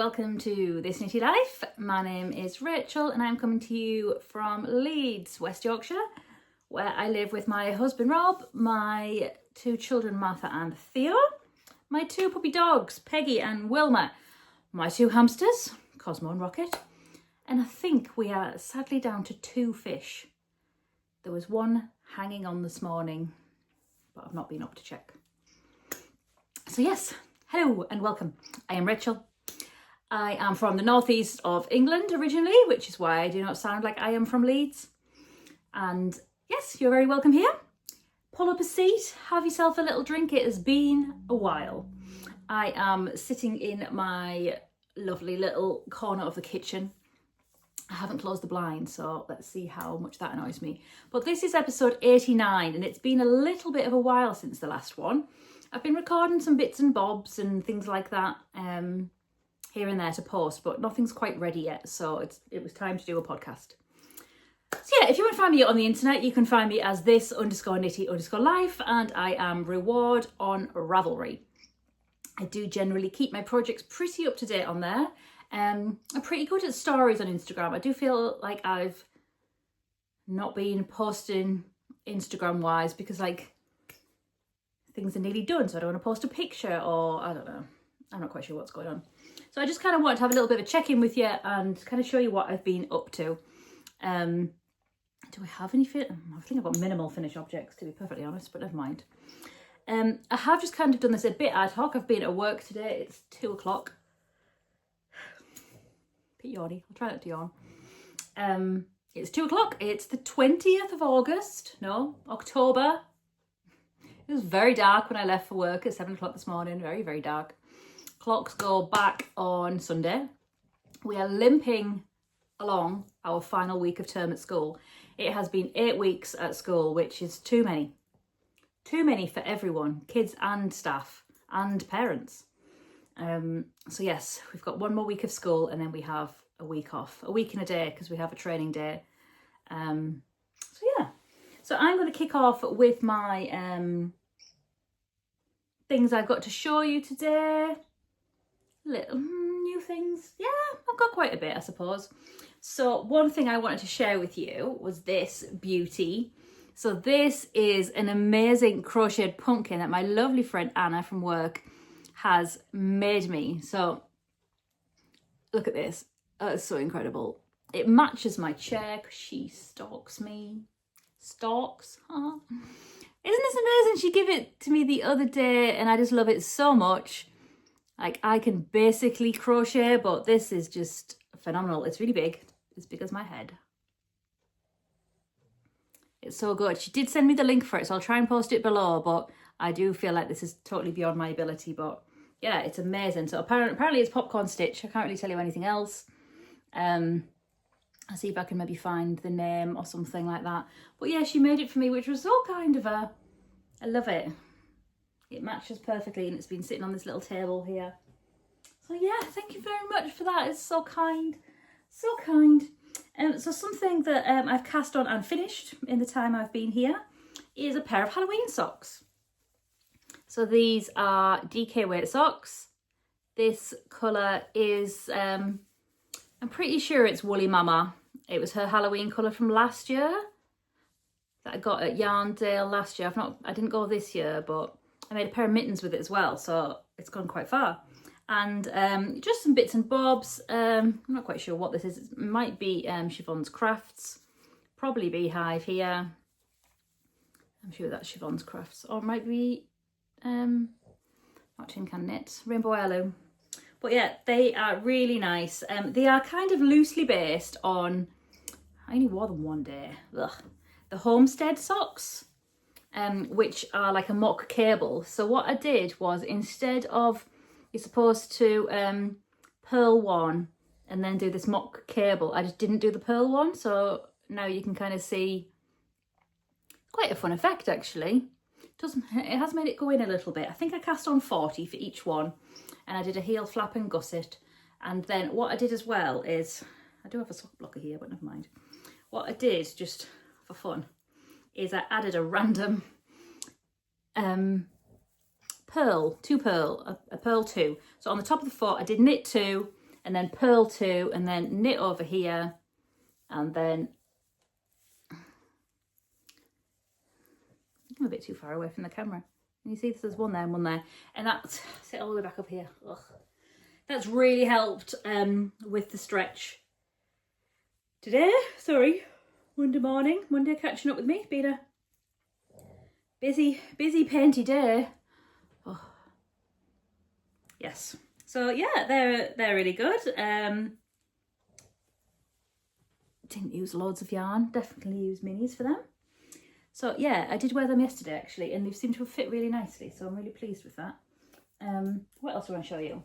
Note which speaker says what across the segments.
Speaker 1: welcome to This Knitty Life. My name is Rachel and I'm coming to you from Leeds, West Yorkshire, where I live with my husband Rob, my two children Martha and Theo, my two puppy dogs Peggy and Wilma, my two hamsters Cosmo and Rocket, and I think we are sadly down to two fish. There was one hanging on this morning, but I've not been up to check. So yes, hello and welcome. I am Rachel. I am from the northeast of England originally, which is why I do not sound like I am from Leeds. And yes, you're very welcome here. Pull up a seat, have yourself a little drink. It has been a while. I am sitting in my lovely little corner of the kitchen. I haven't closed the blind, so let's see how much that annoys me. But this is episode 89 and it's been a little bit of a while since the last one. I've been recording some bits and bobs and things like that here and there to post, but nothing's quite ready yet, so it was time to do a podcast. So yeah, if you want to find me on the internet, you can find me as this_knitty_life, and I am Reward on Ravelry. I do generally keep my projects pretty up to date on there. I'm pretty good at stories on Instagram. I do feel like I've not been posting Instagram wise because things are nearly done, so I don't want to post a picture, or I don't know. I'm not quite sure what's going on. So I just kind of want to have a little bit of a check-in with you and kind of show you what I've been up to. Do I have any I think I've got minimal finished objects, to be perfectly honest, but never mind. I have just kind of done this a bit ad hoc. I've been at work today. It's 2 o'clock. Bit yawny. I'll try not to yawn. It's 2 o'clock. It's the 20th of August. No, October. It was very dark when I left for work at 7 o'clock this morning. Very, very dark. Clocks go back on Sunday. We are limping along our final week of term at school. It has been 8 weeks at school, which is too many. Too many for everyone, kids and staff and parents. So yes, we've got one more week of school and then we have a week off. A week and a day because we have a training day. So yeah. So I'm going to kick off with my things I've got to show you today. Little new things. Yeah, I've got quite a bit, I suppose. So one thing I wanted to share with you was this beauty. So this is an amazing crocheted pumpkin that my lovely friend Anna from work has made me. So look at this. Oh, it's so incredible. It matches my chair because she stalks me. Stalks, huh? Isn't this amazing? She gave it to me the other day and I just love it so much. Like, I can basically crochet, but this is just phenomenal. It's really big. It's big as my head. It's so good. She did send me the link for it, so I'll try and post it below, but I do feel like this is totally beyond my ability, but yeah, it's amazing. So apparently it's popcorn stitch. I can't really tell you anything else. I'll see if I can maybe find the name or something like that. But yeah, she made it for me, which was so kind of her. I love it. It matches perfectly and it's been sitting on this little table here. So yeah, thank you very much for that. It's so kind. So kind. So something that I've cast on and finished in the time I've been here is a pair of Halloween socks. So these are DK weight socks. This colour is, I'm pretty sure it's Woolly Mama. It was her Halloween colour from last year that I got at Yarndale last year. I didn't go this year, but I made a pair of mittens with it as well, so it's gone quite far. And just some bits and bobs. I'm not quite sure what this is. It might be Siobhan's Crafts, probably Beehive here. I'm sure that's Siobhan's Crafts, or it might be not Tin Can Knit, Rainbow Heirloom. But yeah, they are really nice. They are kind of loosely based on, I only wore them one day, the Homestead socks, which are like a mock cable. So what I did was, instead of, you're supposed to purl one and then do this mock cable, I just didn't do the purl one. So now you can kind of see quite a fun effect actually. It has made it go in a little bit. I think I cast on 40 for each one, and I did a heel flap and gusset. And then what I did as well is, I do have a sock blocker here, but never mind. What I did, just for fun, is I added a random pearl, a pearl 2. So on the top of the foot I did knit 2, and then purl 2 and then knit over here, and then I'm a bit too far away from the camera. Can you see there's one there and one there, and that's sit all the way back up here. Ugh. That's really helped with the stretch today. Sorry, Monday morning, Monday catching up with me. Been a busy painty day. Oh. Yes, so yeah, they're really good. Didn't use loads of yarn, definitely use minis for them. So yeah, I did wear them yesterday actually, and they seem to have fit really nicely, so I'm really pleased with that. What else do I want to show you?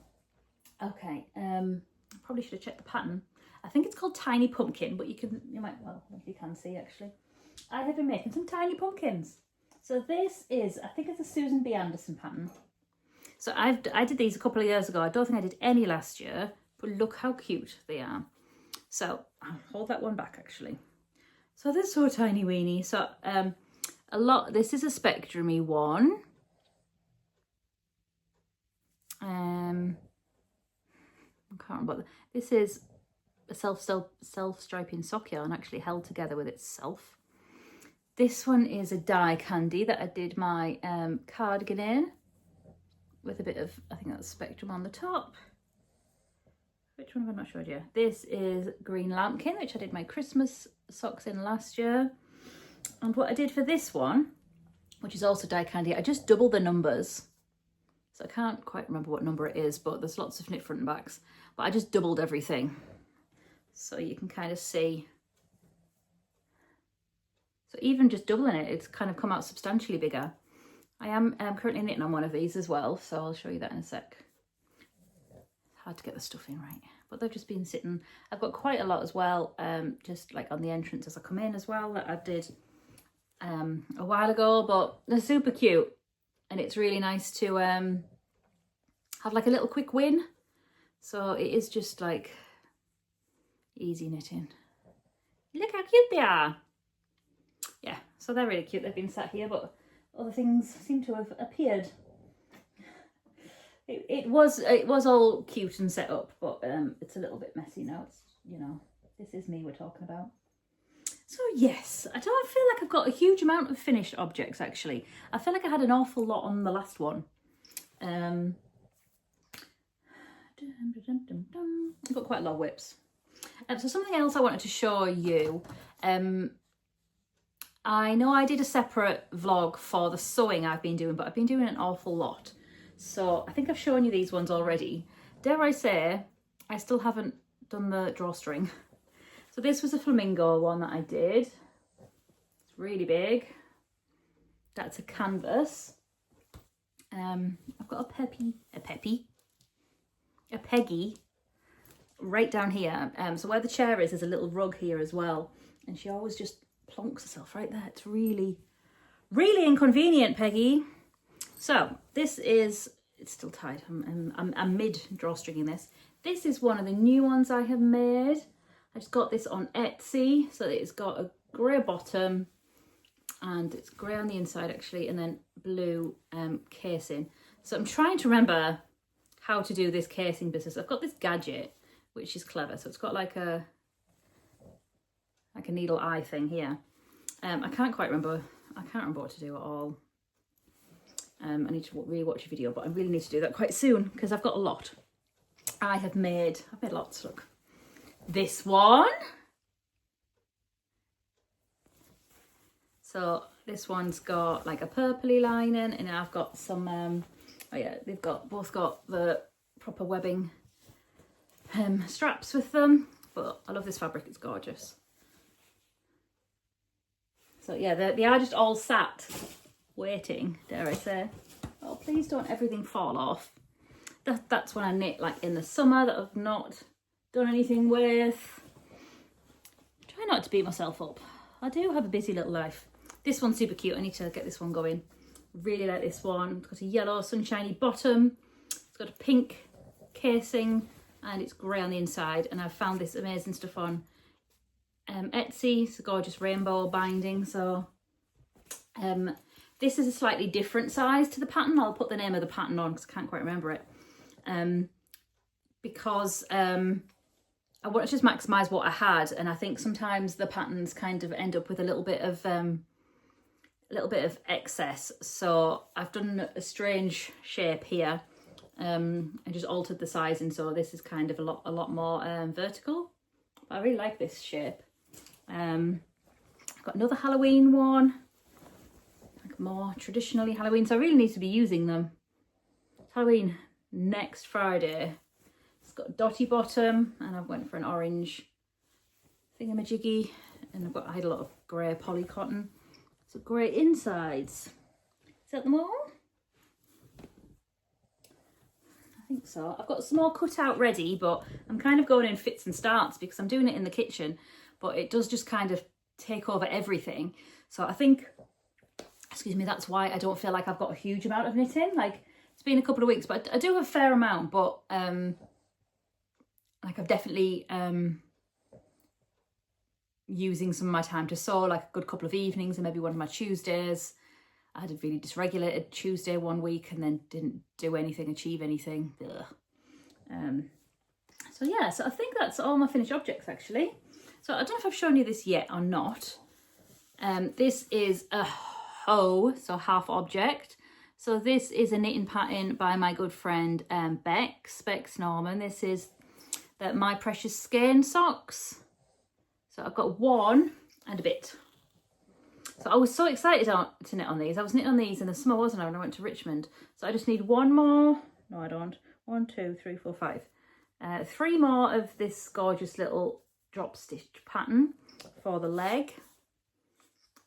Speaker 1: Okay, I probably should have checked the pattern. I think it's called Tiny Pumpkin, but you might, well, you can see actually. I have been making some tiny pumpkins. So this is, I think it's a Susan B. Anderson pattern. So I did these a couple of years ago. I don't think I did any last year, but look how cute they are. So I'll hold that one back actually. So they're so tiny weeny. So this is a spectrum-y one. I can't remember. This is a self-striping sock yarn, actually held together with itself. This one is a die candy that I did my cardigan in, with a bit of, I think that's spectrum on the top. Which one have I not showed you? This is Green Lambkin, which I did my Christmas socks in last year. And what I did for this one, which is also die candy, I just doubled the numbers. So I can't quite remember what number it is, but there's lots of knit front and backs. But I just doubled everything. So you can kind of see. So even just doubling it, it's kind of come out substantially bigger. I am currently knitting on one of these as well, so I'll show you that in a sec. It's hard to get the stuff in right, but they've just been sitting. I've got quite a lot as well, just like on the entrance as I come in as well, that I did a while ago, but they're super cute. And it's really nice to have like a little quick win. So it is just like easy knitting. Look how cute they are. Yeah, so they're really cute. They've been sat here, but other things seem to have appeared. It was all cute and set up, but it's a little bit messy now. It's, you know, this is me we're talking about. So yes, I don't feel like I've got a huge amount of finished objects actually. I feel like I had an awful lot on the last one. I've got quite a lot of whips. So something else I wanted to show you. I know I did a separate vlog for the sewing I've been doing, but I've been doing an awful lot. So I think I've shown you these ones already. Dare I say, I still haven't done the drawstring. So this was a flamingo one that I did. It's really big. That's a canvas. I've got a Peggy right down here. So where the chair is, there's a little rug here as well. And she always just plonks herself right there. It's really, really inconvenient, Peggy. So this is, it's still tied. I'm mid drawstringing this. This is one of the new ones I have made. I just got this on Etsy, so it's got a grey bottom and it's grey on the inside actually, and then blue casing. So I'm trying to remember how to do this casing business. I've got this gadget, which is clever. So it's got like a needle eye thing here. I can't remember what to do at all. I need to re-watch a video, but I really need to do that quite soon because I've got a lot. I've made lots, look. This one. So this one's got like a purpley lining, and I've got some, oh yeah, they've both got the proper webbing straps with them, but I love this fabric, it's gorgeous. So yeah, they are just all sat, waiting, dare I say. Oh, please don't everything fall off. That's when I knit like in the summer that I've not done anything with. Try not to beat myself up. I do have a busy little life. This one's super cute. I need to get this one going. Really like this one. It's got a yellow sunshiny bottom. It's got a pink casing and it's grey on the inside. And I've found this amazing stuff on Etsy. It's a gorgeous rainbow binding. So this is a slightly different size to the pattern. I'll put the name of the pattern on because I can't quite remember it. because I want to just maximise what I had, and I think sometimes the patterns kind of end up with a little bit of excess. So I've done a strange shape here. I just altered the sizing, so this is kind of a lot more vertical. But I really like this shape. I've got another Halloween one, like more traditionally Halloween, so I really need to be using them. It's Halloween next Friday. It's got a dotty bottom, and I went for an orange thingamajiggy, and I had a lot of grey poly cotton. So grey insides. Is that them all? I think so. I've got some more cut out ready, but I'm kind of going in fits and starts because I'm doing it in the kitchen, but it does just kind of take over everything. So I think, excuse me, that's why I don't feel like I've got a huge amount of knitting. Like, it's been a couple of weeks, but I do have a fair amount, but like I've definitely using some of my time to sew, like a good couple of evenings and maybe one of my Tuesdays. I had a really dysregulated Tuesday one week and then didn't do anything, achieve anything. So yeah, so I think that's all my finished objects actually. So I don't know if I've shown you this yet or not. This is a hoe, so half object. So this is a knitting pattern by my good friend Bex Norman. This is the My Precious Skein socks. So I've got one and a bit. So I was so excited to knit on these. I was knitting on these in the summer, wasn't I, when I went to Richmond. So I just need one more. No, I don't. 1, 2, 3, 4, 5. 3 more of this gorgeous little drop stitch pattern for the leg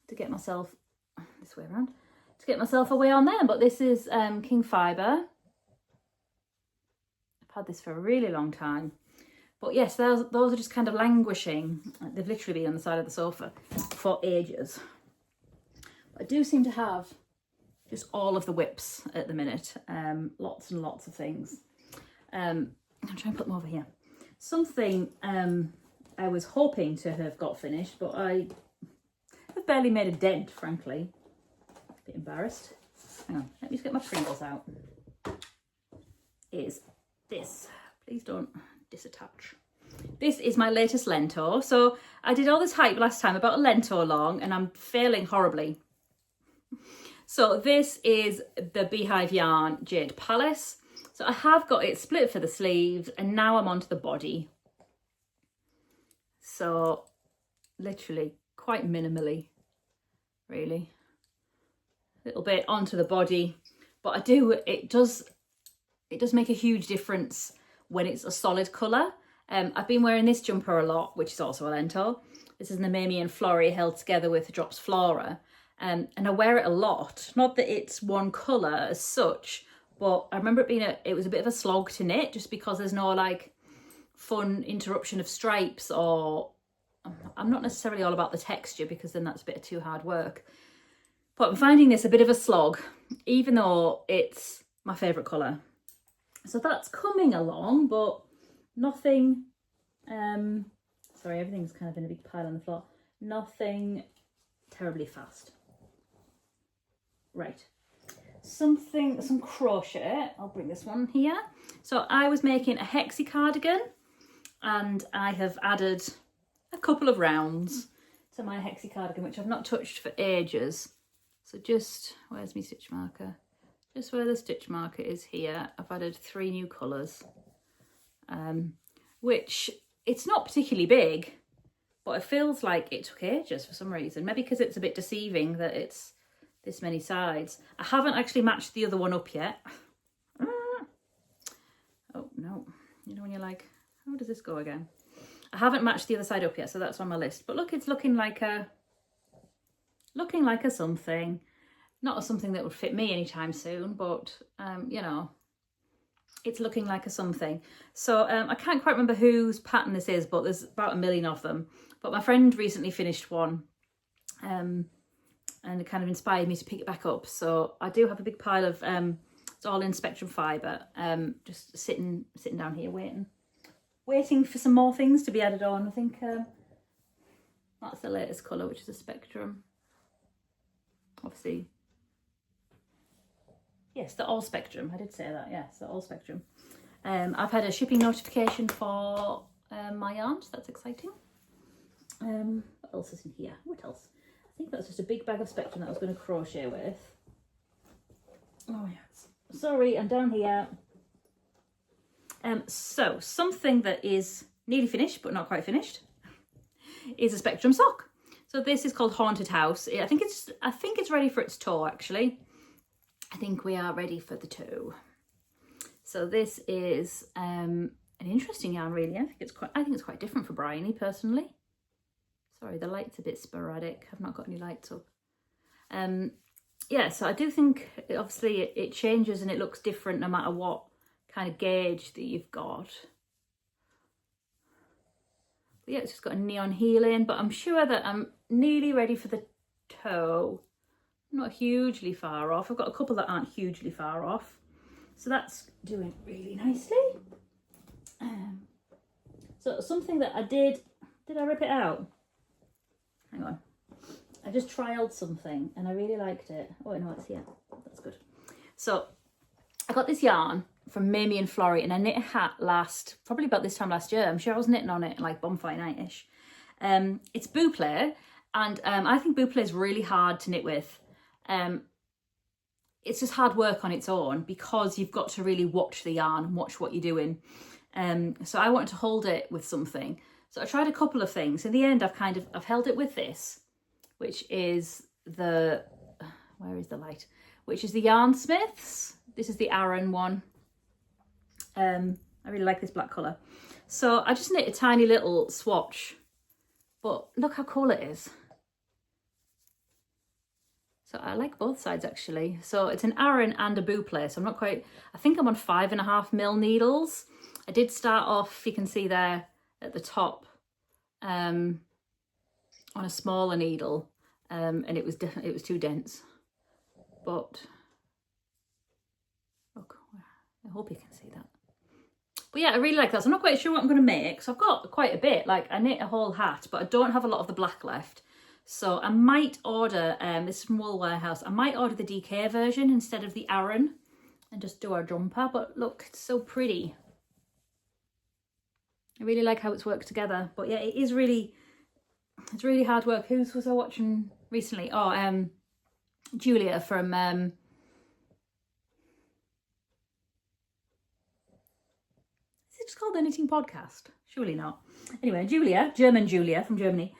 Speaker 1: to get myself this way around, to get myself away on there. But this is King Fibre. I've had this for a really long time. But yes, those are just kind of languishing. They've literally been on the side of the sofa for ages. I do seem to have just all of the whips at the minute. Lots and lots of things. I'm trying to put them over here. Something I was hoping to have got finished, but I have barely made a dent, frankly. A bit embarrassed. Hang on, let me just get my Pringles out. Is this. Please don't disattach. This is my latest Lento. So I did all this hype last time about a Lento long and I'm failing horribly. So this is the Beehive Yarn Jade Palace. So I have got it split for the sleeves and now I'm onto the body. So literally quite minimally, really. A little bit onto the body, but it does make a huge difference when it's a solid colour. I've been wearing this jumper a lot, which is also a Lento. This is an Amamian Flory held together with Drops Flora. And I wear it a lot. Not that it's one colour as such, but I remember it was a bit of a slog to knit just because there's no like fun interruption of stripes, or I'm not necessarily all about the texture because then that's a bit of too hard work. But I'm finding this a bit of a slog, even though it's my favourite colour. So that's coming along, but nothing, sorry, everything's kind of in a big pile on the floor. Nothing terribly fast. Right, some crochet. I'll bring this one here. So I was making a hexie cardigan and I have added a couple of rounds to my hexie cardigan, which I've not touched for ages. So just, where's my stitch marker? Just where the stitch marker is here, I've added 3 new colours, which it's not particularly big, but it feels like it took ages for some reason. Maybe because it's a bit deceiving that it's this many sides. I haven't actually matched the other one up yet. Oh no, you know when you're like, how does this go again? I haven't matched the other side up yet, so that's on my list. But look, it's looking like a something. Not something that would fit me anytime soon, but you know, it's looking like a something. So I can't quite remember whose pattern this is, but there's about a million of them. But my friend recently finished one and it kind of inspired me to pick it back up. So I do have a big pile of, it's all in Spectrum Fibre, just sitting down here waiting for some more things to be added on. I think that's the latest colour, which is a Spectrum. Obviously, yes, the all Spectrum. I did say that, yes, the all Spectrum. I've had a shipping notification for my yarn, so that's exciting. What else is in here? What else? I think that's just a big bag of Spectrum that I was going to crochet with. Oh yes. Sorry, I'm down here. So something that is nearly finished but not quite finished is a Spectrum sock. So this is called Haunted House. I think it's ready for its toe actually. I think we are ready for the toe. So this is an interesting yarn really. I think it's quite different for Bryony personally. Sorry, the light's a bit sporadic. I've not got any lights up. Yeah, so I do think obviously it changes and it looks different no matter what kind of gauge that you've got. But yeah, it's just got a neon heel in, but I'm sure that I'm nearly ready for the toe. Not hugely far off. I've got a couple that aren't hugely far off. So that's doing really nicely. So something that I did I rip it out? Hang on. I just trialed something and I really liked it. Oh no, it's here. That's good. So I got this yarn from Mamie and Florrie and I knit a hat probably about this time last year. I'm sure I was knitting on it like bonfire night-ish. It's boucle and I think boucle is really hard to knit with. It's just hard work on its own because you've got to really watch the yarn and watch what you're doing. So I wanted to hold it with something. So I tried a couple of things. In the end, I've held it with this, which is where is the light? Which is the Yarn Smiths. This is the Aran one. I really like this black colour. So I just knit a tiny little swatch, but look how cool it is. So I like both sides actually. So it's an Aran and a boucle. So I think I'm on 5.5mm needles. I did start off, you can see there at the top, on a smaller needle, and it was too dense. But look, I hope you can see that. But yeah, I really like that. So I'm not quite sure what I'm going to make. So I've got quite a bit. Like I knit a whole hat, but I don't have a lot of the black left. So I might order, this is from Wool Warehouse, I might order the DK version instead of the Aran and just do our jumper. But look, it's so pretty. I really like how it's worked together. But yeah, it's really hard work. Who was I watching recently? Oh, Julia from, is it just called the Knitting Podcast? Surely not. Anyway, German Julia from Germany.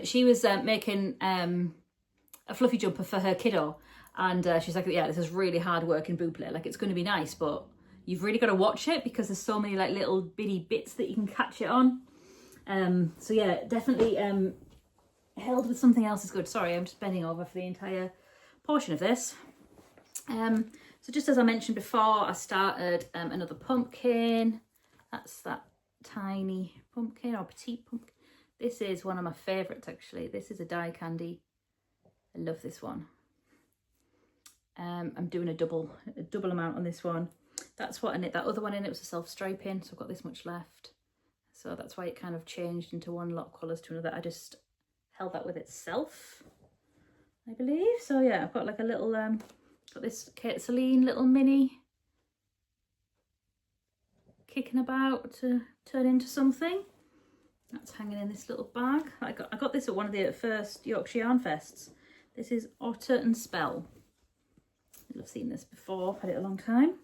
Speaker 1: She was making a fluffy jumper for her kiddo, and she's like, yeah, this is really hard work in boucle. Like it's going to be nice, but you've really got to watch it because there's so many like little bitty bits that you can catch it on. So yeah, definitely held with something else is good. Sorry, I'm just bending over for the entire portion of this. So just as I mentioned before, I started another pumpkin. That's that tiny pumpkin or petite pumpkin. This is one of my favourites actually. This is a die candy. I love this one. I'm doing a double amount on this one. That's what I knit. That other one in it was a self-striping, so I've got this much left. So that's why it kind of changed into one lot of colours to another. I just held that with itself, I believe. So yeah, I've got like a little, got this Kate Celine little mini kicking about to turn into something. That's hanging in this little bag. I got this at one of the first Yorkshire Yarn Fests. This is Otter and Spell. I've seen this before, I've had it a long time.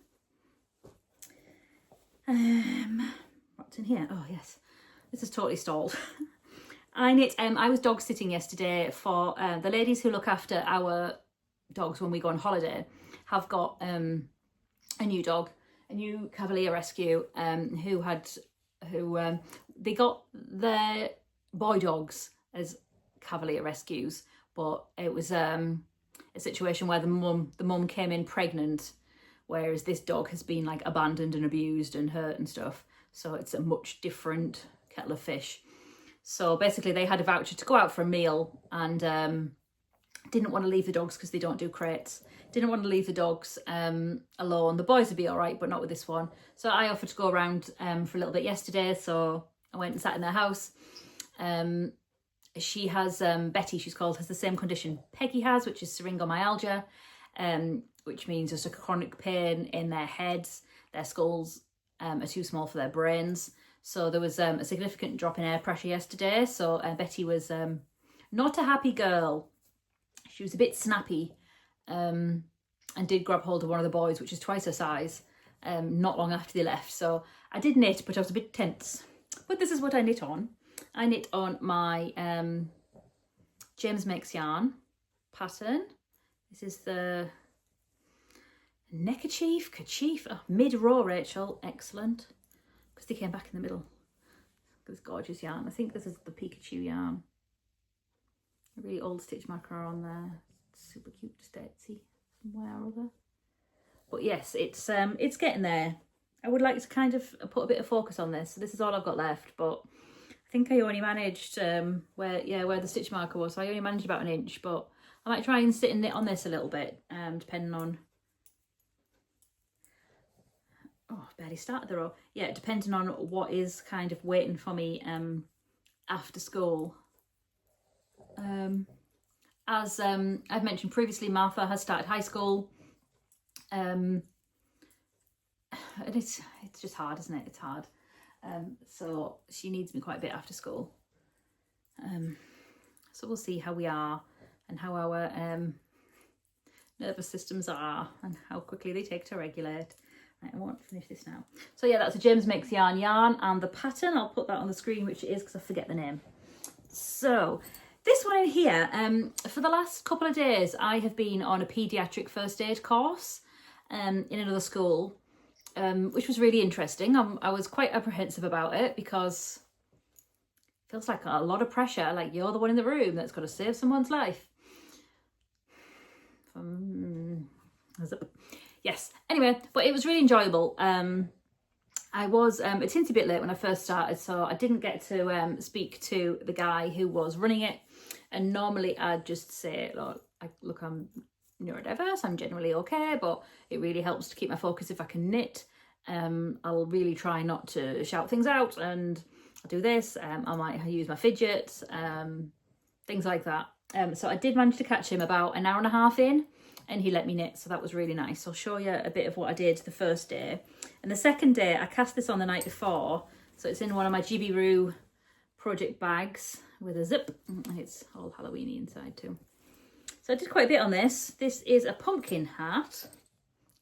Speaker 1: What's in here? Oh yes, this is totally stalled. I was dog sitting yesterday for the ladies who look after our dogs when we go on holiday. Have got a new dog, a new Cavalier Rescue, they got their boy dogs as Cavalier Rescues, but it was a situation where the mum came in pregnant, whereas this dog has been like abandoned and abused and hurt and stuff. So it's a much different kettle of fish. So basically they had a voucher to go out for a meal and didn't want to leave the dogs because they don't do crates. Didn't want to leave the dogs alone. The boys would be all right, but not with this one. So I offered to go around for a little bit yesterday. So I went and sat in their house. She has, Betty she's called, has the same condition Peggy has, which is syringomyalgia, which means just a chronic pain in their heads, their skulls, are too small for their brains. So there was a significant drop in air pressure yesterday. So Betty was not a happy girl. She was a bit snappy and did grab hold of one of the boys, which is twice her size, not long after they left. So I did knit, but I was a bit tense. But this is what I knit on. I knit on my James Makes Yarn pattern. This is the neckerchief, kerchief, mid-row, Rachel, excellent. Because they came back in the middle. This gorgeous yarn. I think this is the Pikachu yarn. A really old stitch marker on there. Super cute Stetsy somewhere or other. But yes, it's getting there. I would like to kind of put a bit of focus on this. So this is all I've got left, but I think I only managed where the stitch marker was. So I only managed about an inch, but I might try and sit and knit on this a little bit, depending on. Oh, I barely started the row. Yeah, depending on what is kind of waiting for me after school. As I've mentioned previously, Martha has started high school. And it's just hard, isn't it? It's hard. So she needs me quite a bit after school. So we'll see how we are and how our nervous systems are and how quickly they take to regulate. Right, I won't finish this now. So yeah, that's a James Makes Yarn and the pattern. I'll put that on the screen, which it is, because I forget the name. So this one in here, for the last couple of days, I have been on a paediatric first aid course in another school, which was really interesting. I was quite apprehensive about it because it feels like a lot of pressure, like you're the one in the room that's got to save someone's life. Yes, anyway, but it was really enjoyable. I was a teensy bit late when I first started, so I didn't get to speak to the guy who was running it. And normally I'd just say, look, I'm neurodiverse, I'm generally okay, but it really helps to keep my focus if I can knit. I'll really try not to shout things out, and I'll do this. I might use my fidget, things like that. So I did manage to catch him about an hour and a half in, and he let me knit, so that was really nice. I'll show you a bit of what I did the first day. And the second day, I cast this on the night before, so it's in one of my GB Roo project bags with a zip. It's all Halloweeny inside too. So I did quite a bit on this. This is a pumpkin hat.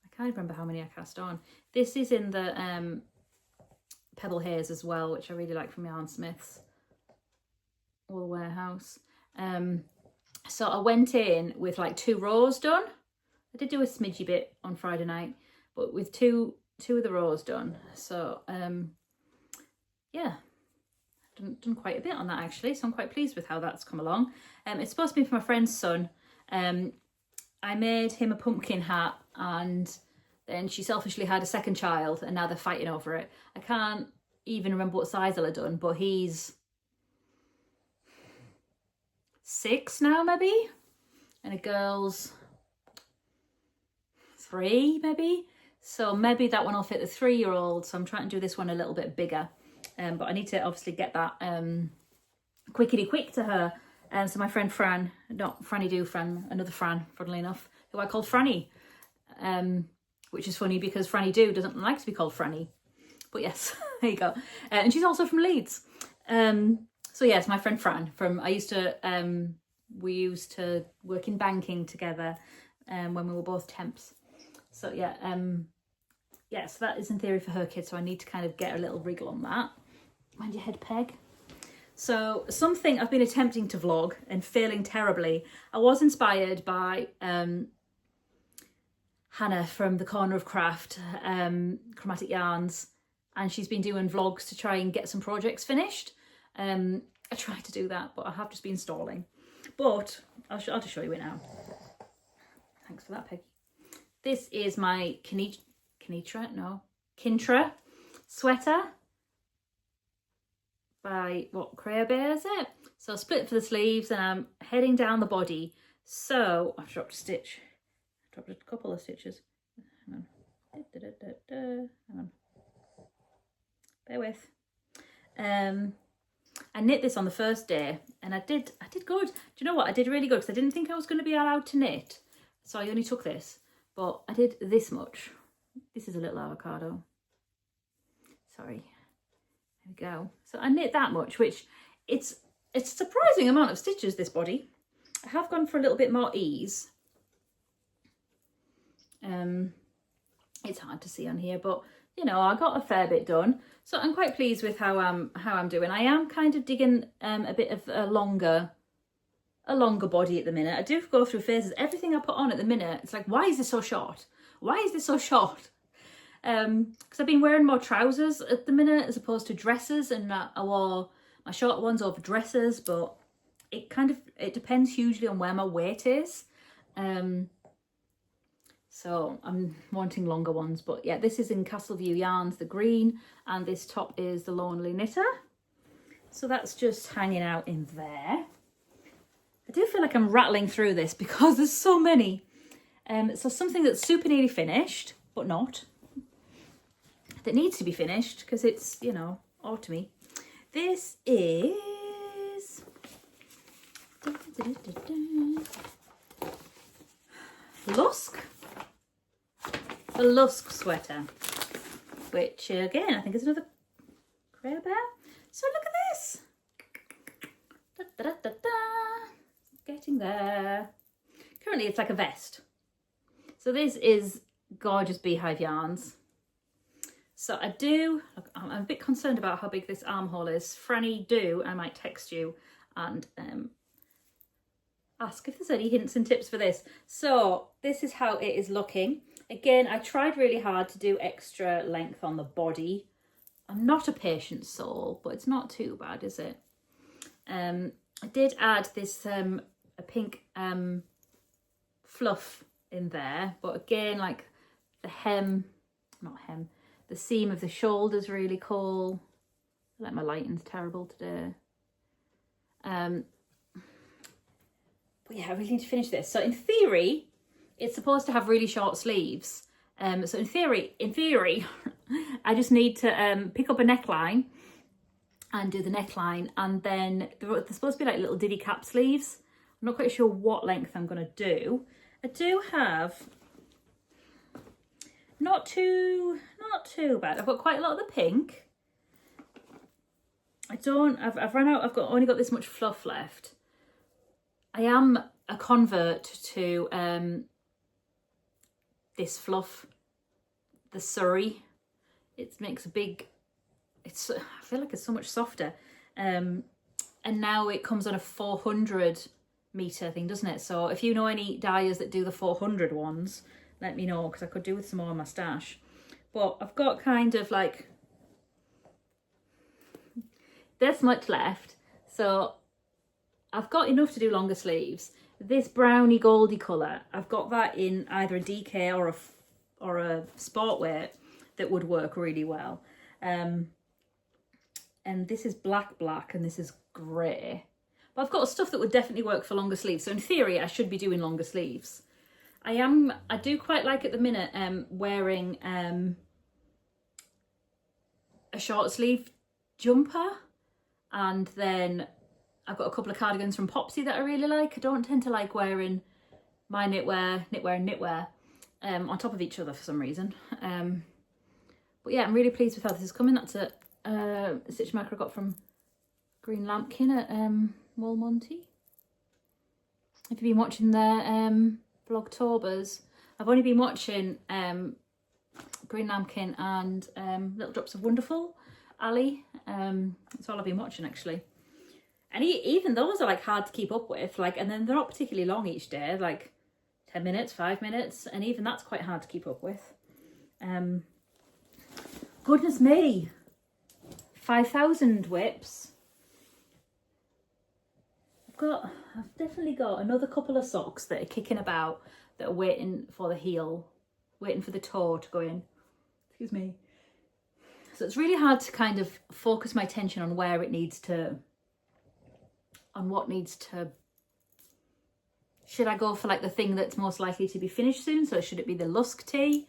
Speaker 1: I can't remember how many I cast on. This is in the Pebble Haze as well, which I really like from Yarnsmiths Wool Warehouse. So I went in with like 2 rows done. I did do a smidgy bit on Friday night, but with two of the rows done. So yeah, done quite a bit on that actually. So I'm quite pleased with how that's come along. It's supposed to be for my friend's son. I made him a pumpkin hat, and then she selfishly had a second child, and now they're fighting over it. I can't even remember what size I'll have done, but he's 6 now maybe, and a girl's 3 maybe. So maybe that one will fit the 3-year-old. So I'm trying to do this one a little bit bigger, but I need to obviously get that quickety quick to her. So my friend Fran, not Franny Do, Fran, another Fran, funnily enough, who I called Franny, which is funny because Franny Do doesn't like to be called Franny. But yes, there you go. And she's also from Leeds. So yes, my friend Fran from, we used to work in banking together when we were both temps. So yeah, so that is in theory for her kid. So I need to kind of get a little wriggle on that. Mind your head, Peg. So something I've been attempting to vlog and failing terribly. I was inspired by Hannah from the Corner of Craft, Chromatic Yarns, and she's been doing vlogs to try and get some projects finished. I tried to do that, but I have just been stalling. But I'll just show you it now. Thanks for that, Peggy. This is my Kintra sweater by Crochet is it? So I split for the sleeves, and I'm heading down the body. So I've dropped a stitch. Dropped a couple of stitches. Hang on. Hang on. Bear with. I knit this on the first day, and I did good. Do you know what? I did really good because I didn't think I was going to be allowed to knit, so I only took this, but I did this much. This is a little avocado. Sorry, there we go. So I knit that much, which it's a surprising amount of stitches, this body. I have gone for a little bit more ease. It's hard to see on here, but you know, I got a fair bit done. So I'm quite pleased with how I'm doing. I am kind of digging a bit of a longer body at the minute. I do go through phases. Everything I put on at the minute, it's like, why is this so short? Why is this so short? Because I've been wearing more trousers at the minute as opposed to dresses, and I wore my short ones over dresses, but it depends hugely on where my weight is. So I'm wanting longer ones, but yeah, this is in Castleview Yarns, the green, and this top is the Lonely Knitter. So that's just hanging out in there. I do feel like I'm rattling through this because there's so many. So something that's super nearly finished, but not, that needs to be finished because it's, you know, autumny. This is Lusk. The Lusk sweater, which again I think is another Crochet bear. So look at this. Da, da, da, da, da. Getting there. Currently it's like a vest. So this is gorgeous beehive yarns. So I do, look, I'm a bit concerned about how big this armhole is. Franny, I might text you and ask if there's any hints and tips for this. So this is how it is looking. Again, I tried really hard to do extra length on the body. I'm not a patient soul, but it's not too bad, is it? I did add this a pink fluff in there, but again, like the the seam of the shoulder's really cool. Like my lighting's terrible today. But yeah, I really need to finish this. So in theory, it's supposed to have really short sleeves. So in theory, I just need to pick up a neckline and do the neckline, and then they're supposed to be like little diddy cap sleeves. I'm not quite sure what length I'm going to do. I do have not too bad. I've got quite a lot of the pink. I've run out. Only got this much fluff left. I am a convert to this fluff, the Surrey. It makes a big, I feel like it's so much softer. And now it comes on a 400 meter thing, doesn't it? So if you know any dyers that do the 400 ones, let me know, because I could do with some more in my stash. But I've got kind of like this much left, so I've got enough to do longer sleeves. This browny goldy colour, I've got that in either a DK or a sport weight that would work really well. And this is black, and this is grey. But I've got stuff that would definitely work for longer sleeves. So in theory, I should be doing longer sleeves. I do quite like at the minute wearing a short sleeve jumper, and then I've got a couple of cardigans from Popsy that I really like. I don't tend to like wearing my knitwear and knitwear on top of each other for some reason. But yeah, I'm really pleased with how this is coming. That's a stitch marker I got from Green Lambkin at Woolmonty. Have you been watching their Vlogtobers? I've only been watching Green Lambkin and Little Drops of Wonderful, Ali. That's all I've been watching actually. And even those are like hard to keep up with, like, and then they're not particularly long each day, like 10 minutes, 5 minutes, and even that's quite hard to keep up with. Goodness me, 5,000 whips. I've definitely got another couple of socks that are kicking about that are waiting for the heel, waiting for the toe to go in. Excuse me. So it's really hard to kind of focus my attention on where it needs to, on what needs to. Should I go for like the thing that's most likely to be finished soon? So should it be the Lusk tee?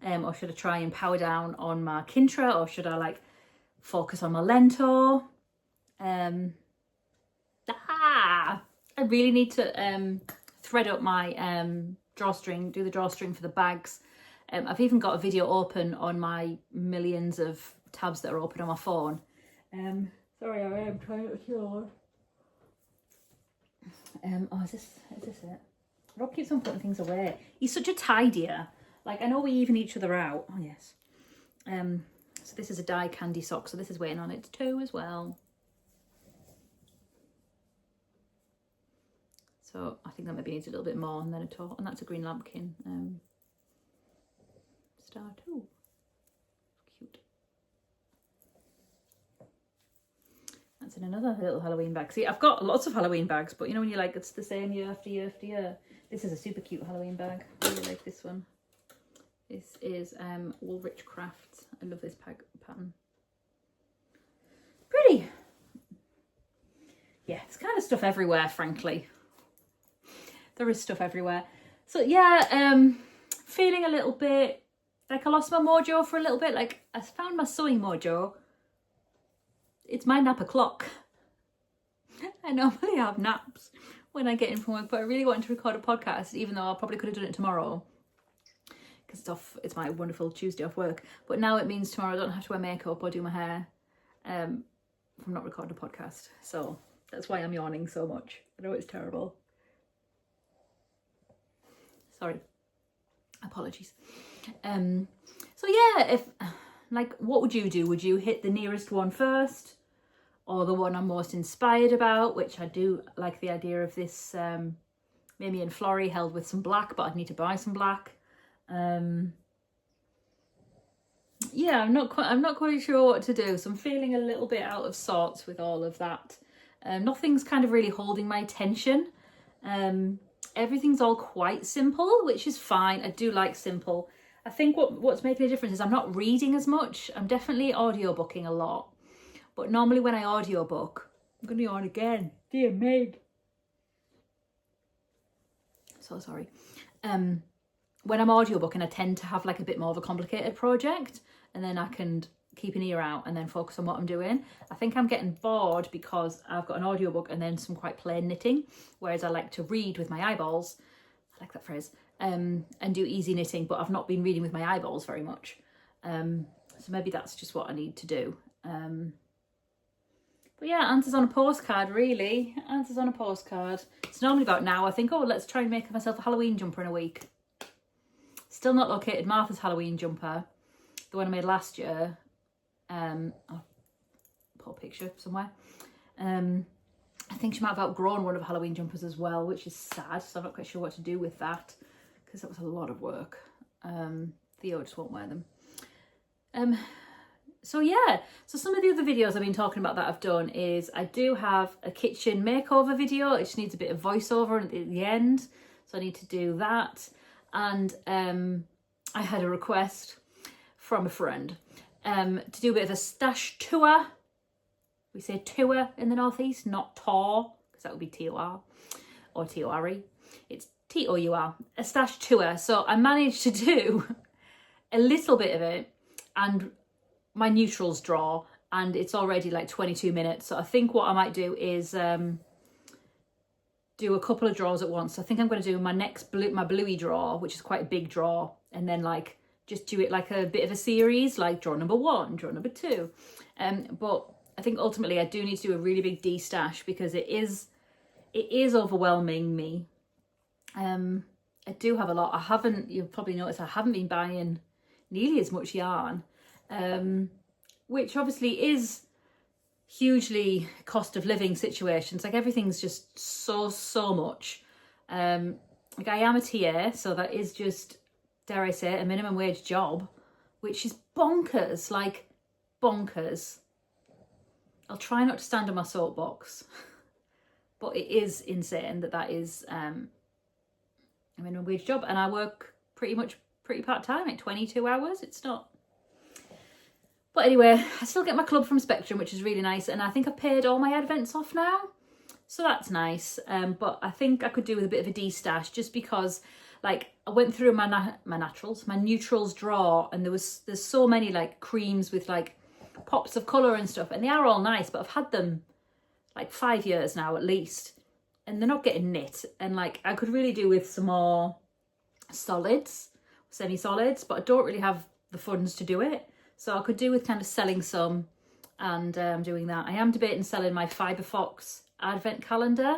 Speaker 1: Or should I try and power down on my Kintra? Or should I like focus on my Lento? I really need to thread up my drawstring, do the drawstring for the bags. I've even got a video open on my millions of tabs that are open on my phone. Sorry, I am trying to yawn. Oh, is this it? Rob keeps on putting things away. He's such a tidier. Like, I know we even each other out. Oh, yes. So this is a die candy sock, so this is waiting on its toe as well. So I think that maybe needs a little bit more, and then a toe. And that's a green lambkin star too. Cute. That's in another little Halloween bag. See, I've got lots of Halloween bags, but you know when you're like, it's the same year after year after year. This is a super cute Halloween bag. I really like this one. This is Woolrich Crafts. I love this pattern. Pretty. Yeah, it's kind of stuff everywhere, frankly. There is stuff everywhere. So yeah, feeling a little bit like I lost my mojo for a little bit. Like I found my sewing mojo. It's my nap o'clock. I normally have naps when I get in from work, but I really wanted to record a podcast, even though I probably could have done it tomorrow because it's my wonderful Tuesday off work. But now it means tomorrow I don't have to wear makeup or do my hair from not recording a podcast. So that's why I'm yawning so much. I know it's terrible. Sorry. Apologies. So yeah, if like, what would you do? Would you hit the nearest one first, or the one I'm most inspired about, which I do like the idea of this Mimi and Florrie held with some black, but I'd need to buy some black. Yeah, I'm not quite sure what to do. So I'm feeling a little bit out of sorts with all of that. Nothing's kind of really holding my attention. Everything's all quite simple, which is fine. I do like simple. I think what's making a difference is I'm not reading as much. I'm definitely audiobooking a lot. But normally when I audiobook, I'm going to yawn again. Dear me. So sorry. When I'm audiobooking, I tend to have like a bit more of a complicated project, and then I can keep an ear out and then focus on what I'm doing. I think I'm getting bored because I've got an audiobook and then some quite plain knitting, whereas I like to read with my eyeballs. I like that phrase. And do easy knitting, but I've not been reading with my eyeballs very much. So maybe that's just what I need to do. But yeah, answers on a postcard, really. Answers on a postcard. It's normally about now. I think, oh, let's try and make myself a Halloween jumper in a week. Still not located Martha's Halloween jumper, the one I made last year. I'll put a picture somewhere. I think she might have outgrown one of the Halloween jumpers as well, which is sad. So I'm not quite sure what to do with that because that was a lot of work. Theo just won't wear them. So yeah, so some of the other videos I've been talking about that I've done is I do have a kitchen makeover video. It just needs a bit of voiceover at the end. So I need to do that. And I had a request from a friend to do a bit of a stash tour. We say tour in the northeast, not tour, because that would be T-O-R or T-O-R-E. It's T-O-U-R, a stash tour. So I managed to do a little bit of it and my neutrals draw, and it's already like 22 minutes. So I think what I might do is do a couple of draws at once. So I think I'm going to do my next my bluey draw, which is quite a big draw, and then like just do it like a bit of a series, like draw number 1, draw number 2. But I think ultimately I do need to do a really big de-stash because it is overwhelming me. I do have a lot. You've probably noticed I haven't been buying nearly as much yarn, which obviously is hugely cost of living situations. Like everything's just so much. Like I am a TA, so that is just, dare I say, a minimum wage job, which is bonkers, like bonkers. I'll try not to stand on my soapbox, but it is insane that is a minimum wage job, and I work pretty part-time, like 22 hours. It's not. But anyway, I still get my club from Spectrum, which is really nice, and I think I've paid all my advents off now, so that's nice. But I think I could do with a bit of a de-stash, just because like I went through my neutrals drawer, and there's so many like creams with like pops of colour and stuff, and they are all nice, but I've had them like 5 years now at least, and they're not getting knit, and like I could really do with some more solids, semi-solids, but I don't really have the funds to do it. So I could do with kind of selling some and doing that. I am debating selling my Fibre Fox advent calendar,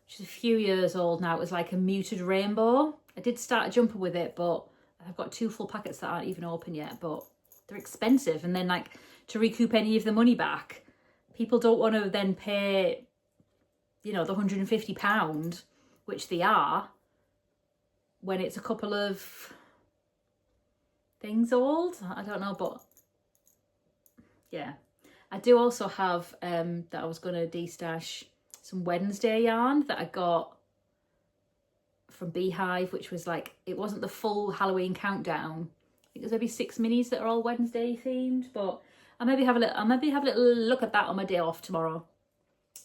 Speaker 1: which is a few years old now. It was like a muted rainbow. I did start a jumper with it, but I've got 2 full packets that aren't even open yet, but they're expensive. And then like to recoup any of the money back, people don't want to then pay, you know, the £150, which they are, when it's a couple of things old. I don't know, but yeah. I do also have that I was going to de-stash some Wednesday yarn that I got from Beehive, which was like, it wasn't the full Halloween countdown. I think there's maybe 6 minis that are all Wednesday themed, but I'll maybe have a little look at that on my day off tomorrow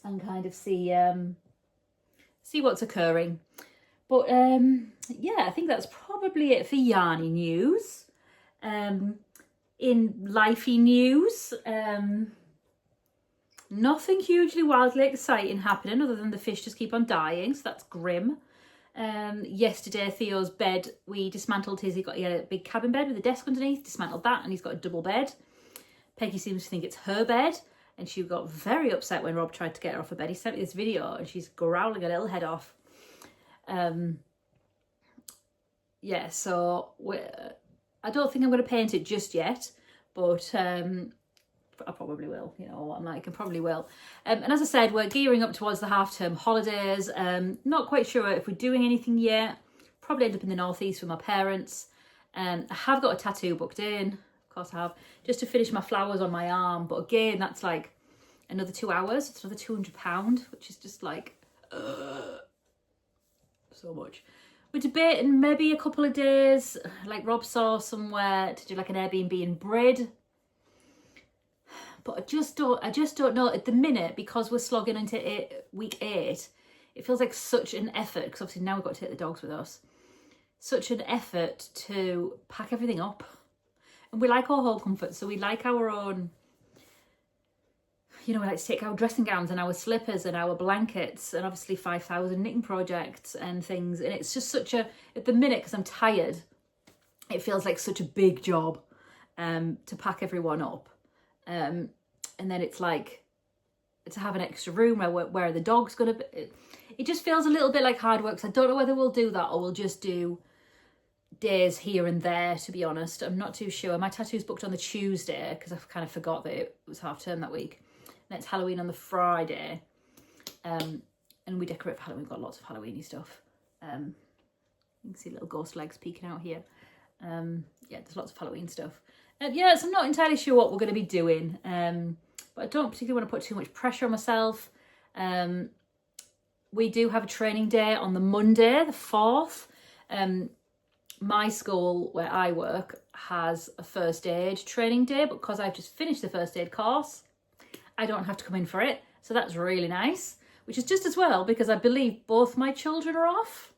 Speaker 1: and kind of see what's occurring. But yeah, I think that's probably it for yarny news. In lifey news, nothing hugely wildly exciting happening other than the fish just keep on dying, so that's grim. Yesterday Theo's bed, we dismantled his, he had a big cabin bed with a desk underneath, dismantled that, and he's got a double bed. Peggy seems to think it's her bed, and she got very upset when Rob tried to get her off her bed. He sent me this video and she's growling her little head off. Yeah, so I don't think I'm going to paint it just yet, but I probably will, you know what I'm like, I probably will. And as I said, we're gearing up towards the half-term holidays. Not quite sure if we're doing anything yet. Probably end up in the northeast with my parents. I have got a tattoo booked in, of course I have, just to finish my flowers on my arm. But again, that's like another 2 hours. It's another £200, which is just like so much. We're debating maybe a couple of days, like Rob saw somewhere to do like an Airbnb in Brid. But I just don't know at the minute, because we're slogging into week 8. It feels like such an effort, because obviously now we've got to take the dogs with us. Such an effort to pack everything up. And we like our home comfort, so we like our own, you know, we like to take our dressing gowns and our slippers and our blankets and obviously 5,000 knitting projects and things. And it's just such a, at the minute, because I'm tired, it feels like such a big job to pack everyone up. And then it's like, to have an extra room where are the dogs going to be. It just feels a little bit like hard work. So I don't know whether we'll do that or we'll just do days here and there, to be honest. I'm not too sure. My tattoo's booked on the Tuesday because I kind of forgot that it was half term that week. And it's Halloween on the Friday. And we decorate for Halloween. We've got lots of Halloweeny stuff. You can see little ghost legs peeking out here. Yeah, there's lots of Halloween stuff. Yeah, so I'm not entirely sure what we're going to be doing. But I don't particularly want to put too much pressure on myself. We do have a training day on the Monday, the 4th. My school where I work has a first aid training day, but because I've just finished the first aid course, I don't have to come in for it. So that's really nice, which is just as well because I believe both my children are off.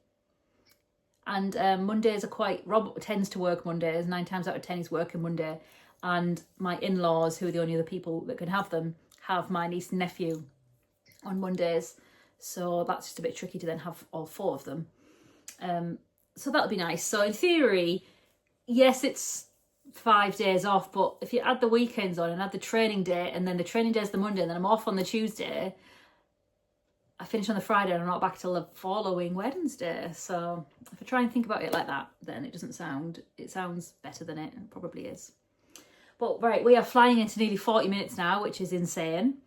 Speaker 1: And Mondays are quite, Rob tends to work Mondays, 9 times out of 10 he's working Monday. And my in-laws, who are the only other people that can have them, have my niece and nephew on Mondays. So that's just a bit tricky to then have all 4 of them. So that'll be nice. So in theory, yes, it's 5 days off, but if you add the weekends on and add the training day, and then the training day is the Monday, and then I'm off on the Tuesday, I finish on the Friday and I'm not back till the following Wednesday. So if I try and think about it like that, then it sounds better than it probably is. But right, we are flying into nearly 40 minutes now, which is insane.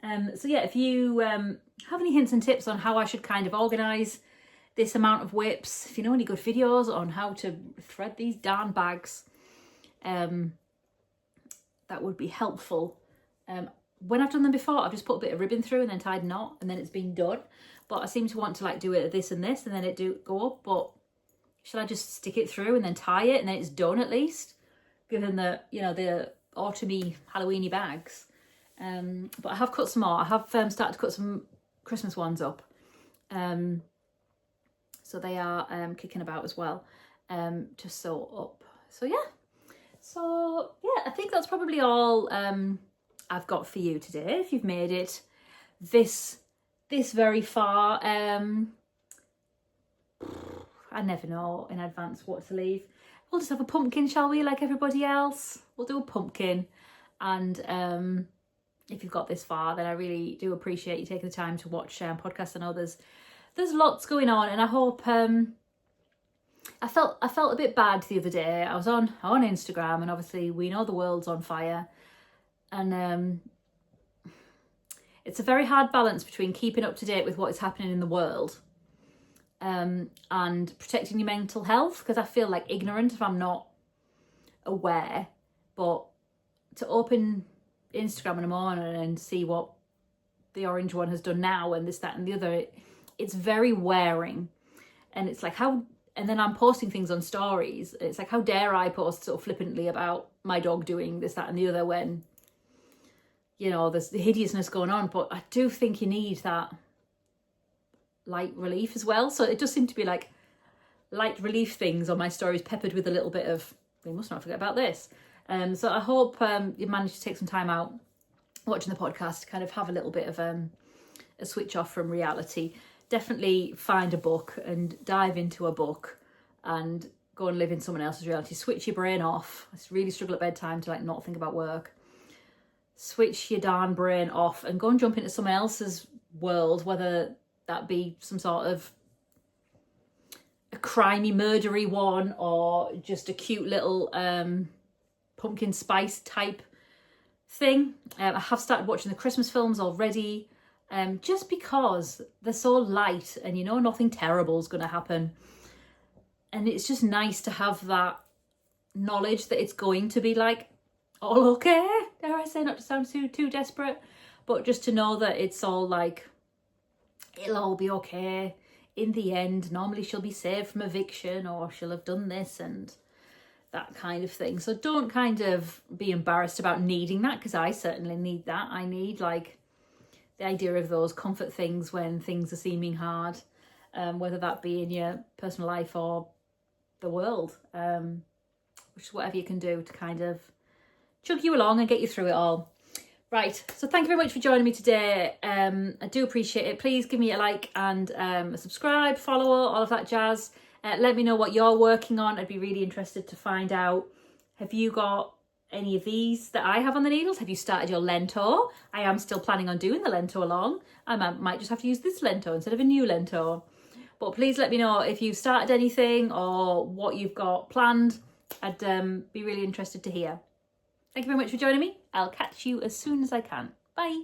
Speaker 1: So yeah, if you have any hints and tips on how I should kind of organise this amount of whips, if you know any good videos on how to thread these darn bags, that would be helpful. When I've done them before, I've just put a bit of ribbon through and then tied a knot and then it's been done. But I seem to want to like do it this and this and then it do go up. But should I just stick it through and then tie it and then it's done at least? Given the, you know, the autumny Halloweeny bags. But I have cut some more. I have started to cut some Christmas ones up. So they are kicking about as well. Just sew up. So yeah. So yeah, I think that's probably all I've got for you today. If you've made it this very far, I never know in advance what to leave. we'll just have a pumpkin, shall we, like everybody else? We'll do a pumpkin. And if you've got this far, then I really do appreciate you taking the time to watch podcasts. I know there's lots going on, and I hope I felt a bit bad the other day. I was on Instagram, and obviously we know the world's on fire, and it's a very hard balance between keeping up to date with what is happening in the world and protecting your mental health, because I feel like ignorant if I'm not aware. But to open Instagram in the morning and see what the orange one has done now and this, that and the other, it's very wearing. And it's like, how, and then I'm posting things on stories. It's like, how dare I post sort of flippantly about my dog doing this, that and the other, when, you know, there's the hideousness going on. But I do think you need that light relief as well. So it does seem to be like light relief things on my stories, peppered with a little bit of, we must not forget about this. So I hope you managed to take some time out watching the podcast to kind of have a little bit of a switch off from reality. Definitely find a book and dive into a book and go and live in someone else's reality. Switch your brain off. I really struggle at bedtime to like not think about work. Switch your darn brain off and go and jump into someone else's world, whether that be some sort of a crimey, murdery one, or just a cute little pumpkin spice type thing. I have started watching the Christmas films already, just because they're so light and you know nothing terrible is going to happen. And it's just nice to have that knowledge that it's going to be like all okay, dare I say, not to sound too desperate, but just to know that it's all like, it'll all be okay in the end. Normally she'll be saved from eviction, or she'll have done this and that kind of thing. So don't kind of be embarrassed about needing that, because I certainly need that. I need like the idea of those comfort things when things are seeming hard, whether that be in your personal life or the world, which is whatever you can do to kind of chug you along and get you through it all. Right, so thank you very much for joining me today. I do appreciate it. Please give me a like and a subscribe, follow, all of that jazz. Let me know what you're working on. I'd be really interested to find out. Have you got any of these that I have on the needles? Have you started your Lento? I am still planning on doing the Lento along. I might just have to use this Lento instead of a new Lento. But please let me know if you've started anything or what you've got planned. I'd be really interested to hear. Thank you very much for joining me. I'll catch you as soon as I can. Bye.